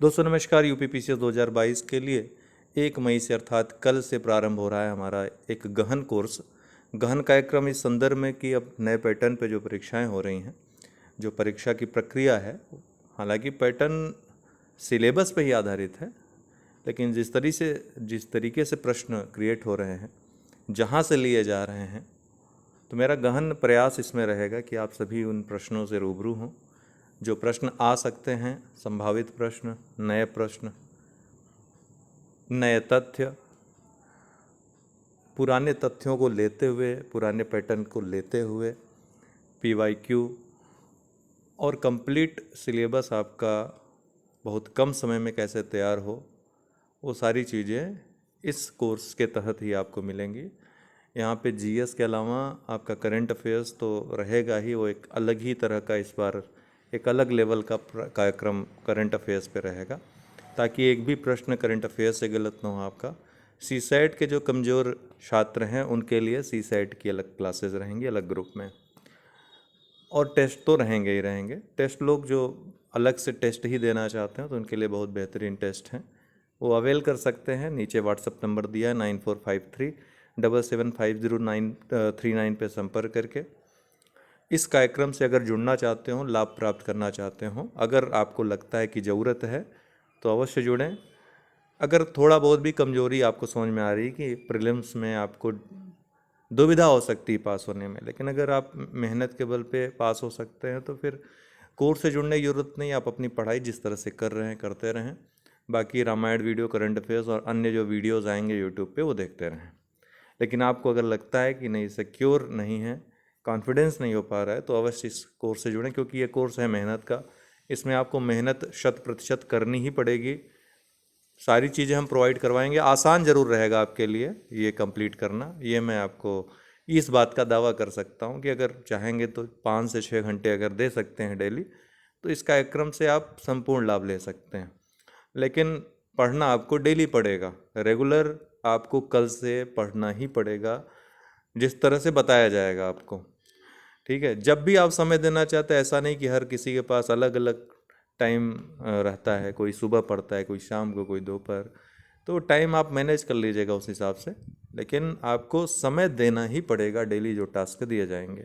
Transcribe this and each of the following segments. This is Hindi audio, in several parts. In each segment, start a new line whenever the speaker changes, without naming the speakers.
दोस्तों नमस्कार। यूपी पीसीएस 2022 के लिए 1 मई से अर्थात कल से प्रारंभ हो रहा है हमारा एक गहन कोर्स। गहन कार्यक्रम इस संदर्भ में कि अब नए पैटर्न पे जो परीक्षाएं हो रही हैं, जो परीक्षा की प्रक्रिया है, हालांकि पैटर्न सिलेबस पे ही आधारित है, लेकिन जिस तरीके से प्रश्न क्रिएट हो रहे हैं, जहाँ से लिए जा रहे हैं, तो मेरा गहन प्रयास इसमें रहेगा कि आप सभी उन प्रश्नों से रूबरू हों जो प्रश्न आ सकते हैं। संभावित प्रश्न, नए तथ्य, पुराने तथ्यों को लेते हुए, पुराने पैटर्न को लेते हुए PYQ और कंप्लीट सिलेबस आपका बहुत कम समय में कैसे तैयार हो, वो सारी चीज़ें इस कोर्स के तहत ही आपको मिलेंगी। यहाँ पे GS के अलावा आपका करंट अफेयर्स तो रहेगा ही, वो एक अलग ही तरह का, इस बार एक अलग लेवल का कार्यक्रम करंट अफेयर्स पे रहेगा, ताकि एक भी प्रश्न करंट अफेयर्स से गलत ना हो आपका। CSAT के जो कमज़ोर छात्र हैं उनके लिए CSAT की अलग क्लासेस रहेंगी, अलग ग्रुप में। और टेस्ट तो रहेंगे ही रहेंगे। टेस्ट लोग जो अलग से टेस्ट ही देना चाहते हैं तो उनके लिए बहुत बेहतरीन टेस्ट हैं, वो अवेल कर सकते हैं। नीचे व्हाट्सअप नंबर दिया है 9453775039 पे संपर्क करके इस कार्यक्रम से अगर जुड़ना चाहते हो, लाभ प्राप्त करना चाहते हो, अगर आपको लगता है कि ज़रूरत है तो अवश्य जुड़ें। अगर थोड़ा बहुत भी कमजोरी आपको समझ में आ रही है कि प्रीलिम्स में आपको दुविधा हो सकती है पास होने में, लेकिन अगर आप मेहनत के बल पे पास हो सकते हैं तो फिर कोर्स से जुड़ने की ज़रूरत नहीं। आप अपनी पढ़ाई जिस तरह से कर रहे हैं करते रहें। बाकी रामायण वीडियो, करंट अफेयर्स और अन्य जो वीडियोज़ आएंगे यूट्यूब पे, वो देखते रहें। लेकिन आपको अगर लगता है कि नहीं, सिक्योर नहीं है, कॉन्फिडेंस नहीं हो पा रहा है, तो अवश्य इस कोर्स से जुड़ें, क्योंकि ये कोर्स है मेहनत का। इसमें आपको मेहनत 100% करनी ही पड़ेगी। सारी चीज़ें हम प्रोवाइड करवाएंगे। आसान ज़रूर रहेगा आपके लिए ये कंप्लीट करना, ये मैं आपको इस बात का दावा कर सकता हूँ कि अगर चाहेंगे तो 5 से 6 घंटे अगर दे सकते हैं डेली, तो इस कार्यक्रम से आप संपूर्ण लाभ ले सकते हैं। लेकिन पढ़ना आपको डेली पड़ेगा, रेगुलर आपको कल से पढ़ना ही पड़ेगा, जिस तरह से बताया जाएगा आपको। ठीक है, जब भी आप समय देना चाहते हैं, ऐसा नहीं कि हर किसी के पास अलग अलग टाइम रहता है, कोई सुबह पढ़ता है, कोई शाम को, कोई दोपहर, तो टाइम आप मैनेज कर लीजिएगा उस हिसाब से। लेकिन आपको समय देना ही पड़ेगा डेली जो टास्क दिए जाएंगे।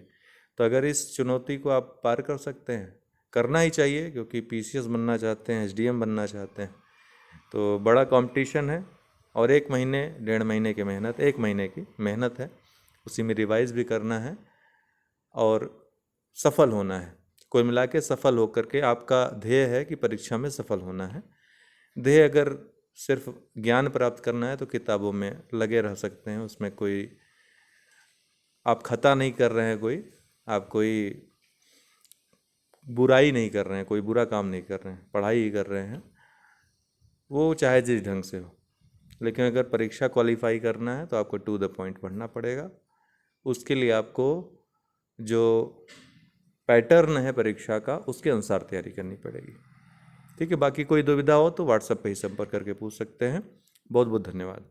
तो अगर इस चुनौती को आप पार कर सकते हैं, करना ही चाहिए, क्योंकि PCS बनना चाहते हैं, SDM बनना चाहते हैं, तो बड़ा कंपटीशन है। और 1 महीने 1.5 महीने की मेहनत, 1 महीने की मेहनत है, उसी में रिवाइज भी करना है और सफल होना है। कुल मिला के सफल होकर के आपका ध्येय है कि परीक्षा में सफल होना है। ध्येय अगर सिर्फ ज्ञान प्राप्त करना है तो किताबों में लगे रह सकते हैं, उसमें कोई आप खता नहीं कर रहे हैं, आप कोई बुराई नहीं कर रहे हैं, कोई बुरा काम नहीं कर रहे हैं, पढ़ाई ही कर रहे हैं, वो चाहे जिस ढंग से हो। लेकिन अगर परीक्षा क्वालिफाई करना है तो आपको टू द पॉइंट पढ़ना पड़ेगा। उसके लिए आपको जो पैटर्न है परीक्षा का, उसके अनुसार तैयारी करनी पड़ेगी। ठीक है, बाकी कोई दुविधा हो तो व्हाट्सएप पे ही संपर्क करके पूछ सकते हैं। बहुत बहुत धन्यवाद।